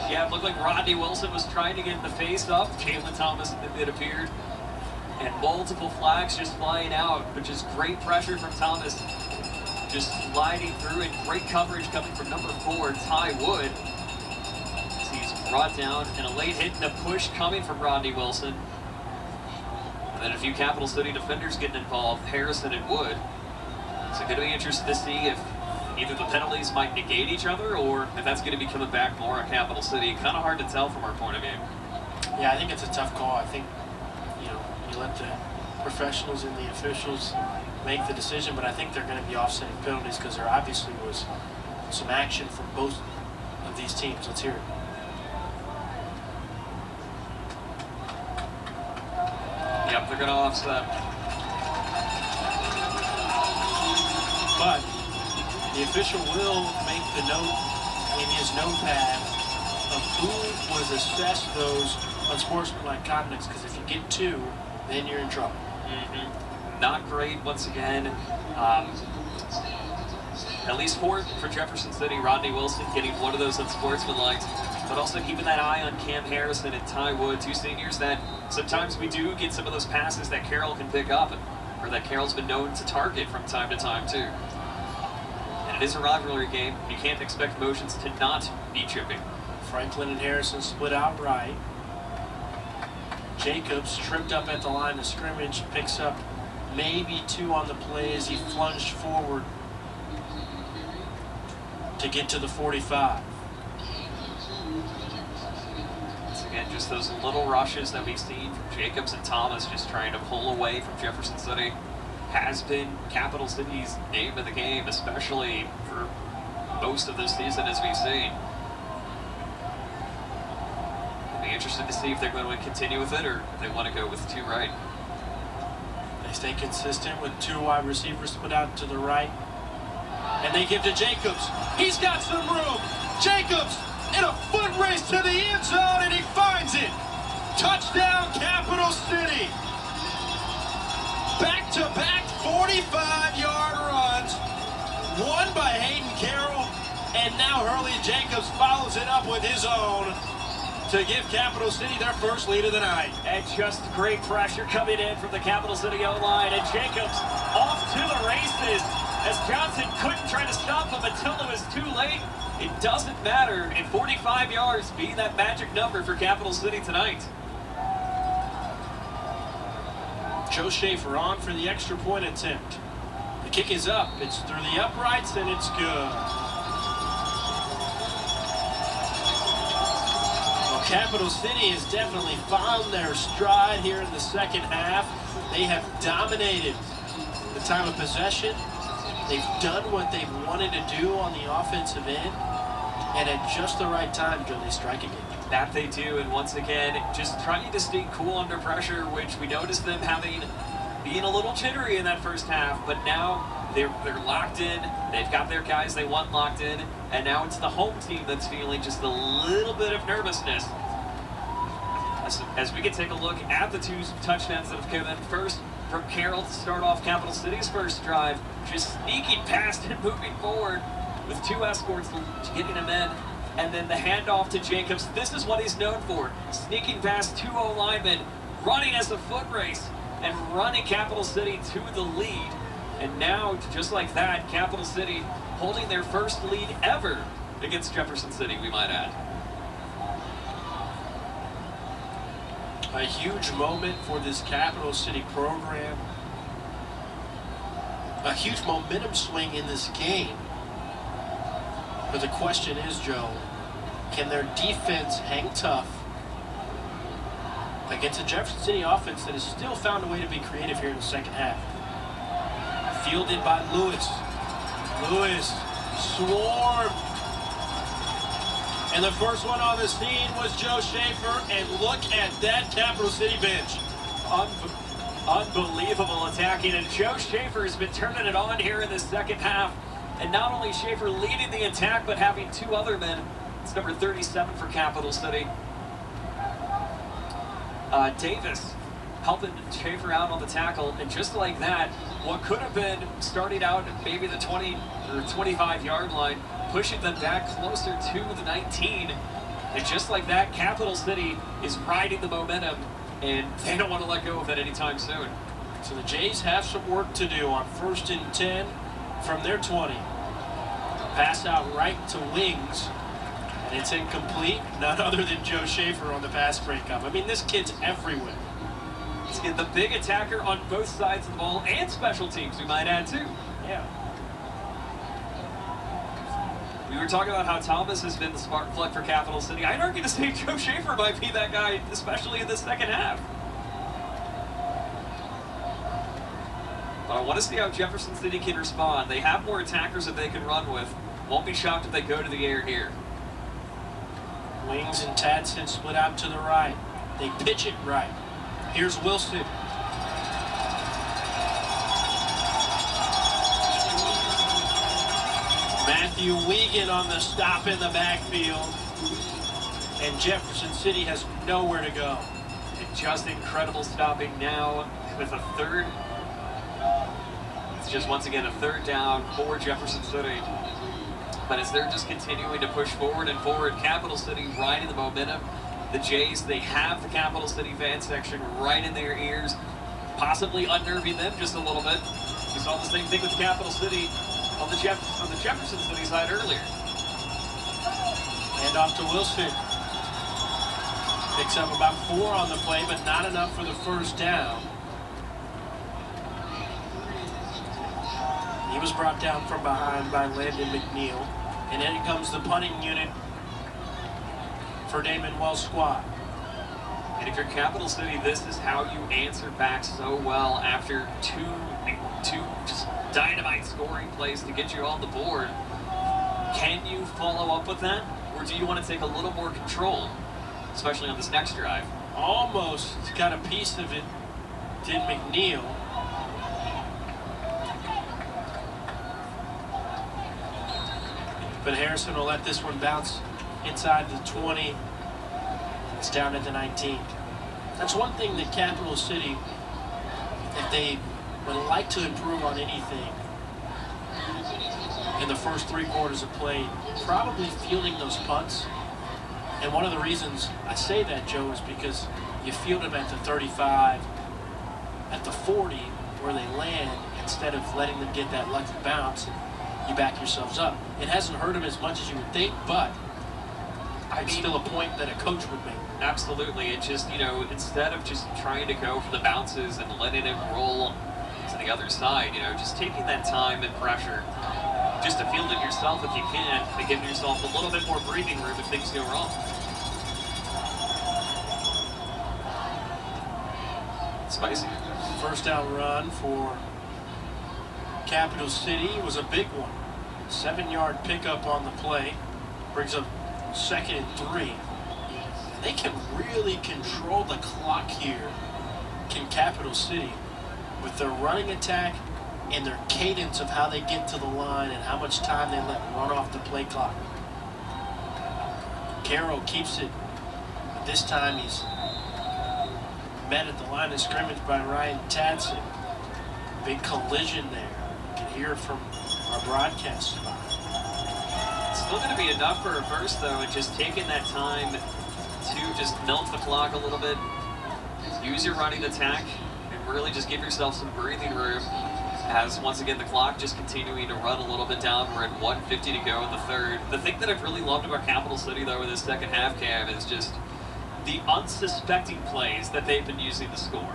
Yeah, it looked like Rodney Wilson was trying to get the face up. Jalen Thomas, it appeared. And multiple flags just flying out, but just great pressure from Thomas. Just sliding through and great coverage coming from number 4, Ty Wood. As he's brought down, and a late hit and a push coming from Rodney Wilson. And then a few Capital City defenders getting involved, Harrison and Wood. So going to be interested to see if either the penalties might negate each other or if that's going to be coming back more on Capital City. Kind of hard to tell from our point of view. Yeah, I think it's a tough call. I think, you let the professionals and the officials make the decision, but I think they're going to be offsetting penalties because there obviously was some action from both of these teams. Let's hear it. Yep, they're going to offset. But the official will make the note in his notepad of who was assessed those unsportsmanlike conducts, because if you get 2, then you're in trouble. Not great once again. At least 4 for Jefferson City. Rodney Wilson getting one of those unsportsmanlike, but also keeping that eye on Cam Harrison and Ty Wood, 2 seniors that sometimes we do get some of those passes that Carroll can pick up, or that Carroll's been known to target from time to time too. And it is a rivalry game. You can't expect motions to not be chipping. Franklin and Harrison split out right. Jacobs tripped up at the line of scrimmage, picks up maybe 2 on the play as he plunged forward to get to the 45. Once again, just those little rushes that we've seen from Jacobs and Thomas, just trying to pull away from Jefferson City, has been Capital City's name of the game, especially for most of this season, as we've seen. Be interested to see if they're going to continue with it or if they want to go with 2 right. They stay consistent with 2 wide receivers split out to the right. And they give to Jacobs. He's got some room. Jacobs in a foot race to the end zone, and he finds it. Touchdown, Capital City. Back-to-back 45-yard runs. One by Hayden Carroll, and now Hurley Jacobs follows it up with his own to give Capital City their first lead of the night. And just great pressure coming in from the Capital City O-line, and Jacobs off to the races as Johnson couldn't try to stop him until it was too late. It doesn't matter, and 45 yards being that magic number for Capital City tonight. Joe Schaefer on for the extra point attempt. The kick is up. It's through the uprights, and it's good. Capital City has definitely found their stride here in the second half. They have dominated the time of possession. They've done what they've wanted to do on the offensive end. And at just the right time, Joe, they strike again. That they do, and once again, just trying to stay cool under pressure, which we noticed them being a little jittery in that first half, but now they're locked in. They've got their guys they want locked in, and now it's the home team that's feeling just a little bit of nervousness. As we can take a look at the 2 touchdowns that have come in. First from Carroll to start off Capital City's first drive, just sneaking past and moving forward with 2 escorts getting him in. And then the handoff to Jacobs. This is what he's known for, sneaking past 2 O-linemen, running as a foot race, and running Capital City to the lead. And now, just like that, Capital City holding their first lead ever against Jefferson City, we might add. A huge moment for this Capital City program. A huge momentum swing in this game. But the question is, Joe, can their defense hang tough against a Jefferson City offense that has still found a way to be creative here in the second half? Fielded by Lewis. Lewis swarmed. And the first one on the scene was Joe Schaefer, and look at that Capital City bench. Unbelievable attacking, and Joe Schaefer has been turning it on here in the second half. And not only Schaefer leading the attack, but having 2 other men. It's number 37 for Capital City. Davis helping Schaefer out on the tackle, and just like that, what could have been starting out at maybe the 20 or 25-yard line, pushing them back closer to the 19. And just like that, Capital City is riding the momentum, and they don't want to let go of it anytime soon. So the Jays have some work to do on 1st and 10 from their 20. Pass out right to Wings, and it's incomplete. None other than Joe Schaefer on the pass breakup. I mean, this kid's everywhere. He's the big attacker on both sides of the ball, and special teams, we might add, too. Yeah. We were talking about how Thomas has been the spark plug for Capital City. I'd argue to say Joe Schaefer might be that guy, especially in the second half. But I want to see how Jefferson City can respond. They have more attackers that they can run with. Won't be shocked if they go to the air here. Wings and Tadson split out to the right. They pitch it right. Here's Wilson. Matthew Wiegand on the stop in the backfield. And Jefferson City has nowhere to go. And just incredible stopping now with a third. It's just once again a third down for Jefferson City. But as they're just continuing to push forward and forward, Capital City riding the momentum. The Jays, they have the Capital City fan section right in their ears, possibly unnerving them just a little bit. We saw the same thing with Capital City on the Jefferson City side earlier. And off to Wilson. Picks up about 4 on the play, but not enough for the first down. He was brought down from behind by Landon McNeil. And in comes the punting unit for Damon Wells' squad. And if you're Capital City, this is how you answer back so well after two just dynamite scoring plays to get you on the board. Can you follow up with that? Or do you want to take a little more control, especially on this next drive? Almost got a piece of it, did McNeil. But Harrison will let this one bounce inside the 20. It's down at the 19. That's one thing that Capital City, if they would like to improve on anything in the first 3 quarters of play, probably fielding those punts. And one of the reasons I say that, Joe, is because you field them at the 35, at the 40, where they land, instead of letting them get that lucky bounce. You back yourselves up. It hasn't hurt him as much as you would think, but it's still a point that a coach would make. Absolutely. It just, instead of just trying to go for the bounces and letting it roll to the other side, just taking that time and pressure just to field it yourself if you can, and give yourself a little bit more breathing room if things go wrong. Spicy. First down run for Capital City was a big one. 7-yard pickup on the play. Brings up 2nd and 3. They can really control the clock here, can Capital City, with their running attack and their cadence of how they get to the line and how much time they let run off the play clock. Carroll keeps it, but this time he's met at the line of scrimmage by Ryan Tadson. Big collision there. You can hear it from our broadcast spot. It's still going to be enough for a first, though, and just taking that time to just melt the clock a little bit, use your running attack, and really just give yourself some breathing room as, once again, the clock just continuing to run a little bit down. We're at 1:50 to go in the third. The thing that I've really loved about Capital City, though, in this second half, Cam, is just the unsuspecting plays that they've been using to score.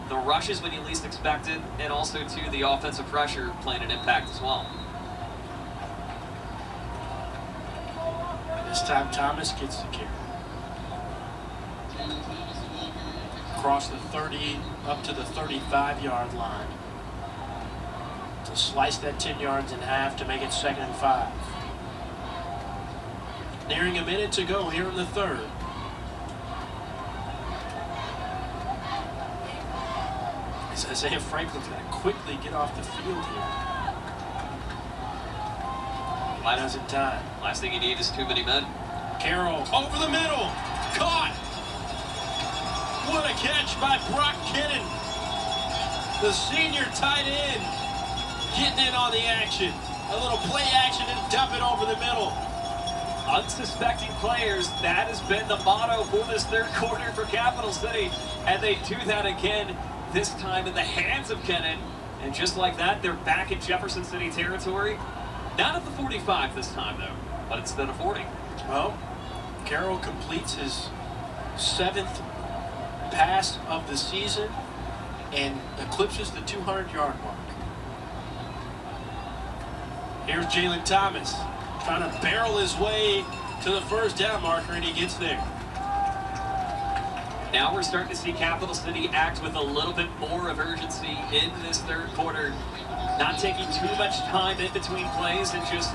The rushes when you least expect it, and also, too, the offensive pressure playing an impact as well. This time Thomas gets the carry. Across the 30 up to the 35-yard line to slice that 10 yards in half to make it 2nd and 5. Nearing a minute to go here in the third. As Isaiah Franklin's going to quickly get off the field here. Does in time. Last thing you need is too many men. Carroll over the middle. Caught. What a catch by Brock Kinnon. The senior tight end getting in on the action. A little play action and dump it over the middle. unsuspecting players. That has been the motto for this third quarter for Capital City. And they do that again, this time in the hands of Kennan. And just like that, they're back in Jefferson City territory. Not at the 45 this time, though, but instead of 40. Well, Carroll completes his 7th pass of the season and eclipses the 200-yard mark. Here's Jalen Thomas trying to barrel his way to the first down marker, and he gets there. Now we're starting to see Capital City act with a little bit more of urgency in this third quarter. Not taking too much time in between plays and just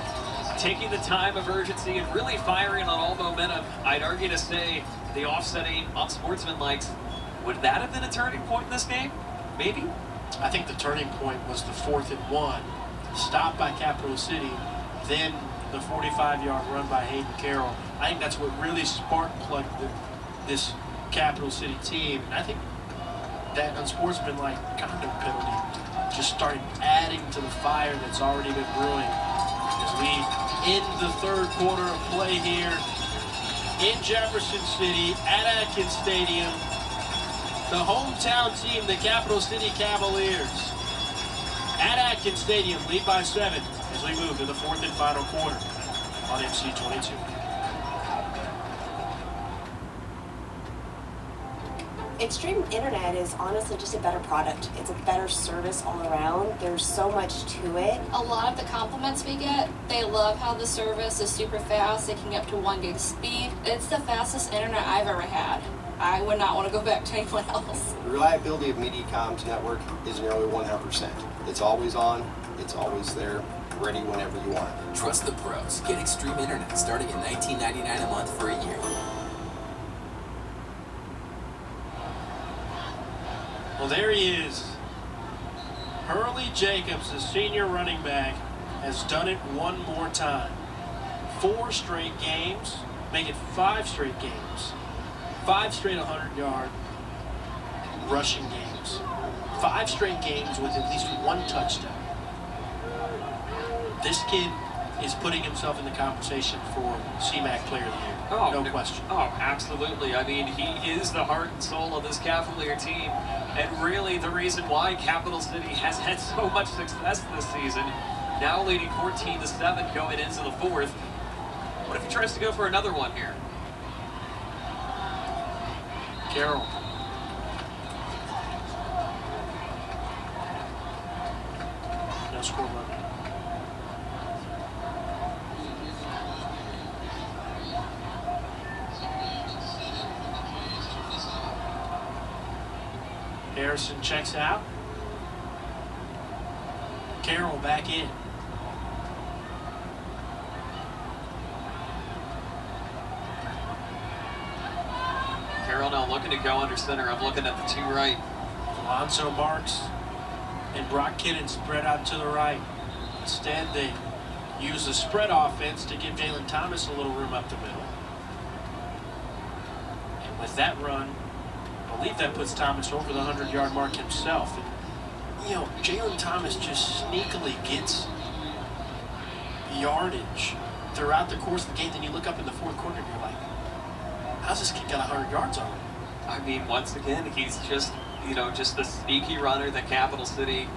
taking the time of urgency and really firing on all momentum. I'd argue to say the offsetting unsportsmanlike. Would that have been a turning point in this game? Maybe? I think the turning point was the 4th and 1. Stopped by Capital City, then the 45-yard run by Hayden Carroll. I think that's what really spark-plugged this Capital City team. And I think that unsportsmanlike conduct penalty just started adding to the fire that's already been brewing as we end the third quarter of play here in Jefferson City at Atkins Stadium. The hometown team, the Capital City Cavaliers, at Atkins Stadium, lead by 7 as we move to the 4th and final quarter on MC22. Extreme Internet is honestly just a better product. It's a better service all around. There's so much to it. A lot of the compliments we get, they love how the service is super fast. They can get up to 1 gig speed. It's the fastest internet I've ever had. I would not want to go back to anyone else. The reliability of Mediacom's network is nearly 100%. It's always on, it's always there, ready whenever you want it. Trust the pros. Get Extreme Internet starting at $19.99 a month for a year. Well, there he is. Hurley Jacobs, the senior running back, has done it one more time. 4 straight games, make it 5 straight games. 5 straight 100-yard rushing games. 5 straight games with at least 1 touchdown. This kid is putting himself in the conversation for CMAC Player of the Year. Oh, no question. Oh, absolutely. I mean, he is the heart and soul of this Cavalier team, and really the reason why Capital City has had so much success this season. Now leading 14-7 going into the 4th. What if he tries to go for another one here? Carroll. No score limit. Harrison checks out. Carroll back in. Carroll now looking to go under center. I'm looking at the 2 right. Alonzo Marks and Brock Kinnon spread out to the right. Instead, they use the spread offense to give Jalen Thomas a little room up the middle. And with that run, I believe that puts Thomas over the 100-yard mark himself. And, you know, Jalen Thomas just sneakily gets yardage throughout the course of the game. Then you look up in the 4th quarter and you're like, how's this kid got 100 yards already? I mean, once again, he's just, just the sneaky runner that Capital City,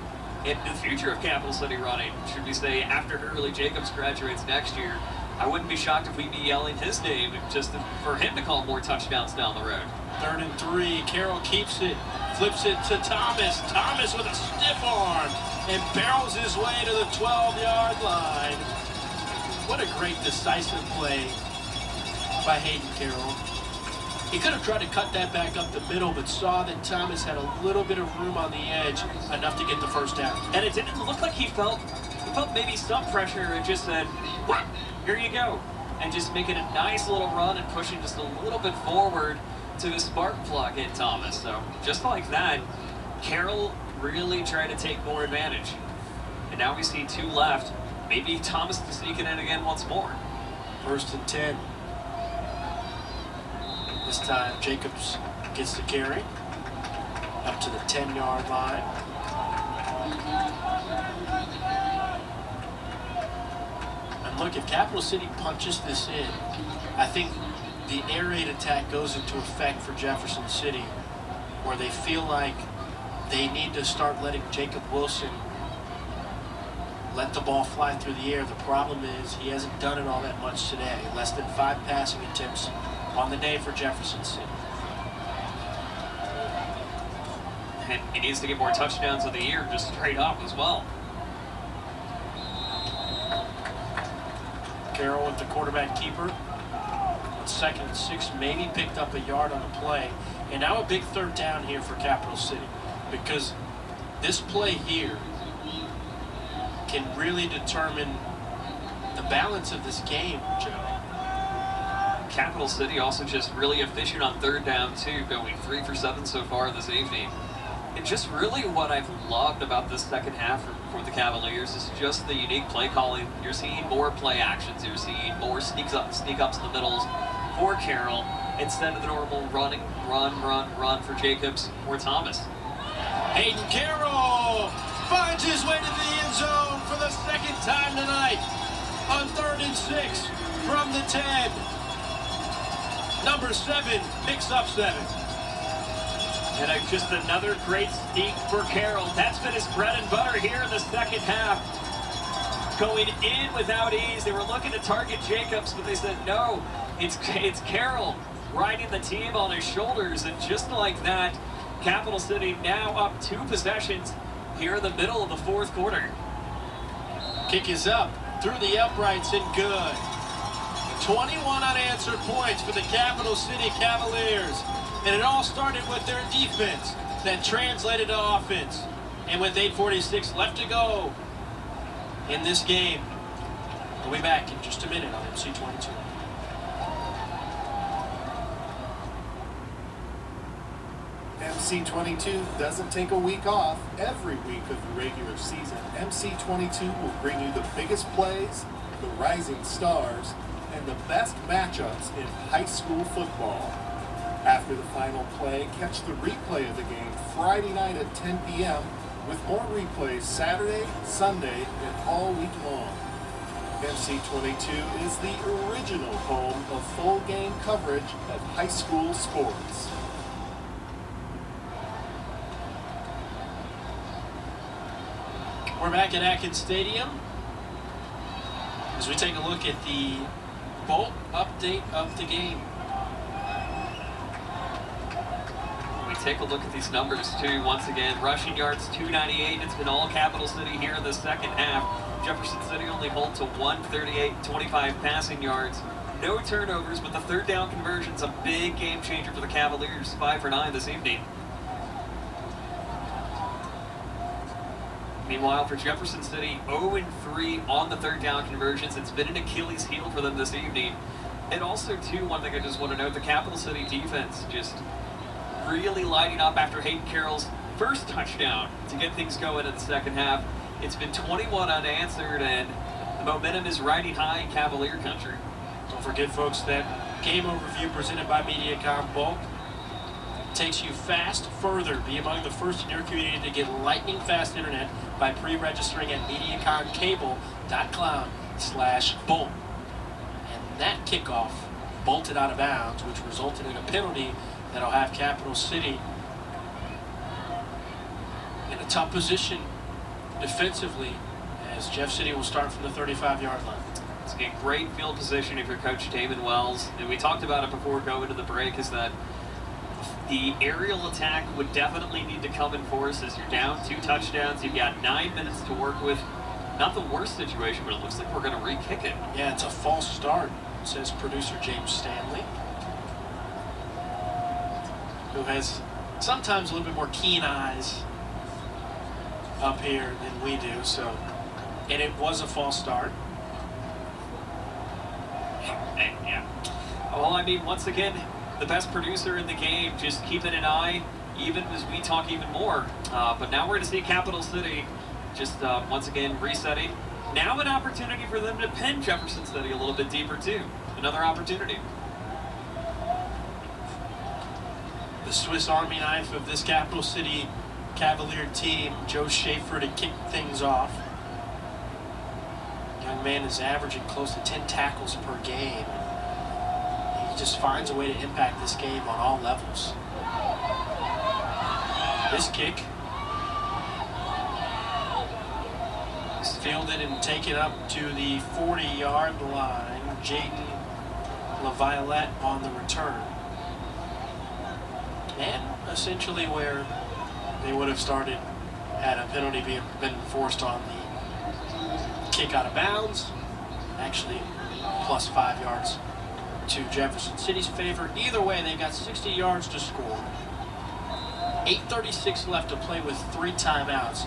in the future of Capital City running, should we say, after Hurley Jacobs graduates next year, I wouldn't be shocked if we'd be yelling his name just for him to call more touchdowns down the road. 3rd and 3, Carroll keeps it, flips it to Thomas. Thomas with a stiff arm and barrels his way to the 12-yard line. What a great decisive play by Hayden Carroll. He could have tried to cut that back up the middle, but saw that Thomas had a little bit of room on the edge, enough to get the first down. And it didn't look like he felt maybe some pressure and just said, "What? Here you go." And just making a nice little run and pushing just a little bit forward to the spark plug in Thomas. So just like that, Carroll really trying to take more advantage. And now we see 2 left. Maybe Thomas to sneak it in again once more. 1st and 10. This time Jacobs gets the carry up to the 10-yard line. And look, if Capital City punches this in, I think the air raid attack goes into effect for Jefferson City, where they feel like they need to start letting Jacob Wilson let the ball fly through the air. The problem is he hasn't done it all that much today. Less than 5 passing attempts on the day for Jefferson City. And he needs to get more touchdowns of the year, just straight up as well. Carroll with the quarterback keeper. On 2nd and 6, maybe picked up a yard on the play. And now a big 3rd down here for Capital City, because this play here can really determine the balance of this game, Joe. Capital City also just really efficient on 3rd down too, going 3 for 7 so far this evening. And just really what I've loved about this second half for the Cavaliers is just the unique play calling. You're seeing more play actions. You're seeing more sneak ups in the middles for Carroll instead of the normal run for Jacobs or Thomas. Hayden Carroll finds his way to the end zone for the 2nd time tonight on 3rd and 6 from the 10. Number 7 picks up 7. And just another great sneak for Carroll. That's been his bread and butter here in the second half. Going in without ease. They were looking to target Jacobs, but they said no. It's Carroll riding the team on his shoulders. And just like that, Capital City now up 2 possessions here in the middle of the 4th quarter. Kick is up through the uprights and good. 21 unanswered points for the Capital City Cavaliers. And it all started with their defense that translated to offense. And with 8:46 left to go in this game, we'll be back in just a minute on MC22. MC22 doesn't take a week off. Every week of the regular season, MC22 will bring you the biggest plays, the rising stars, and the best matchups in high school football. After the final play, catch the replay of the game Friday night at 10 p.m. with more replays Saturday, Sunday, and all week long. MC22 is the original home of full game coverage of high school sports. We're back at Atkins Stadium as we take a look at the Bolt update of the game. We take a look at these numbers too. Once again, rushing yards 298. It's been all Capital City here in the second half. Jefferson City only hold to 138, 25 passing yards. No turnovers, but the 3rd down conversion's a big game changer for the Cavaliers. 5 for 9 this evening. Meanwhile, for Jefferson City, 0-3 on the 3rd down conversions. It's been an Achilles heel for them this evening. And also, too, one thing I just want to note, the Capital City defense just really lighting up after Hayden Carroll's first touchdown to get things going in the second half. It's been 21 unanswered, and the momentum is riding high in Cavalier country. Don't forget, folks, that game overview presented by Mediacom Bolt takes you fast further. Be among the first in your community to get lightning fast internet by pre-registering at MediacomCable.com/Bolt. And that kickoff bolted out of bounds, which resulted in a penalty that'll have Capital City in a tough position defensively, as Jeff City will start from the 35-yard line. It's a great field position if you're Coach Damon Wells. And we talked about it before going to the break, is that the aerial attack would definitely need to come in force as you're down 2 touchdowns. You've got 9 minutes to work with. Not the worst situation, but it looks like we're going to re-kick it. Yeah, it's a false start, says producer James Stanley, who has sometimes a little bit more keen eyes up here than we do. So, and it was a false start. Yeah. Well, I mean, once again, the best producer in the game, just keeping an eye, even as we talk even more. But now we're going to see Capital City just once again resetting. Now an opportunity for them to pin Jefferson City a little bit deeper too. Another opportunity. The Swiss Army knife of this Capital City Cavalier team, Joe Schaefer, to kick things off. Young man is averaging close to 10 tackles per game. He just finds a way to impact this game on all levels. This kick is fielded and taken up to the 40-yard line. Jaden LaViolette on the return. And essentially where they would have started had a penalty been enforced on the kick out of bounds. Actually, plus 5 yards to Jefferson City's favor. Either way, they've got 60 yards to score. 8:36 left to play with 3 timeouts.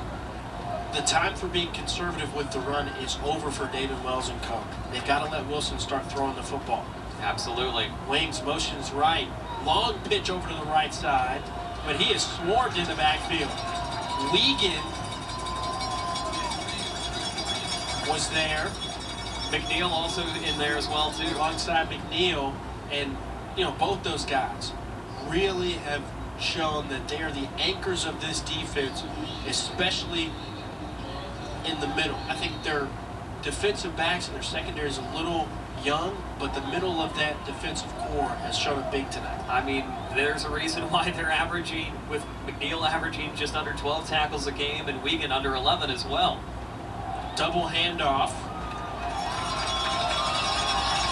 The time for being conservative with the run is over for David Wells and co. They've got to let Wilson start throwing the football. Absolutely. Wings motions right. Long pitch over to the right side, but he is swarmed in the backfield. Wiegand was there. McNeil also in there as well, too. Alongside McNeil, and both those guys really have shown that they are the anchors of this defense, especially in the middle. I think their defensive backs and their secondary is a little young, but the middle of that defensive core has shown it big tonight. I mean, there's a reason why they're averaging, with McNeil averaging just under 12 tackles a game and Wiegand under 11 as well. Double handoff.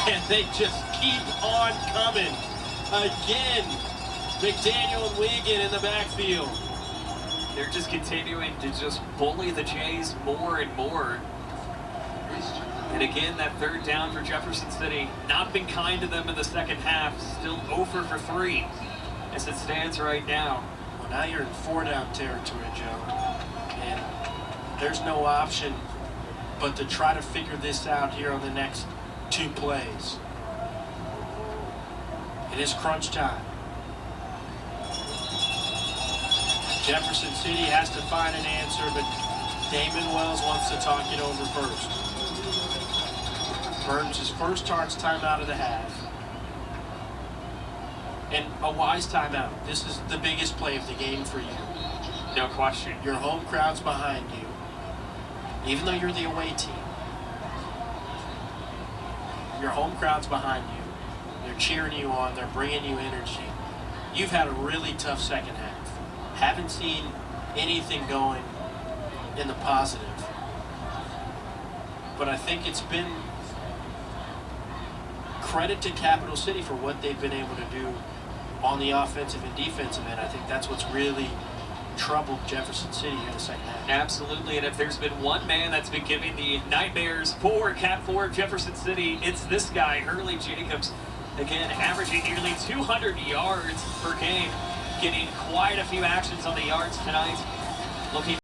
And they just keep on coming. Again, McDaniel and Wiegand in the backfield. They're just continuing to just bully the Jays more and more. And again, that third down for Jefferson City, not been kind to them in the second half. Still 0 for 3 as it stands right now. Well, now you're in 4-down territory, Joe. And there's no option but to try to figure this out here on the next 2 plays. It is crunch time. Jefferson City has to find an answer, but Damon Wells wants to talk it over first. Burns his first Tarts timeout of the half. And a wise timeout. This is the biggest play of the game for you. No question. Your home crowd's behind you. Even though you're the away team, your home crowd's behind you. They're cheering you on. They're bringing you energy. You've had a really tough second half. Haven't seen anything going in the positive. But I think it's been credit to Capital City for what they've been able to do on the offensive and defensive end. I think that's what's really troubled Jefferson City in the second half. Absolutely, and if there's been one man that's been giving the nightmares for Cat 4 Jefferson City, it's this guy, Hurley Jacobs. Again, averaging nearly 200 yards per game, getting quite a few actions on the yards tonight. Looking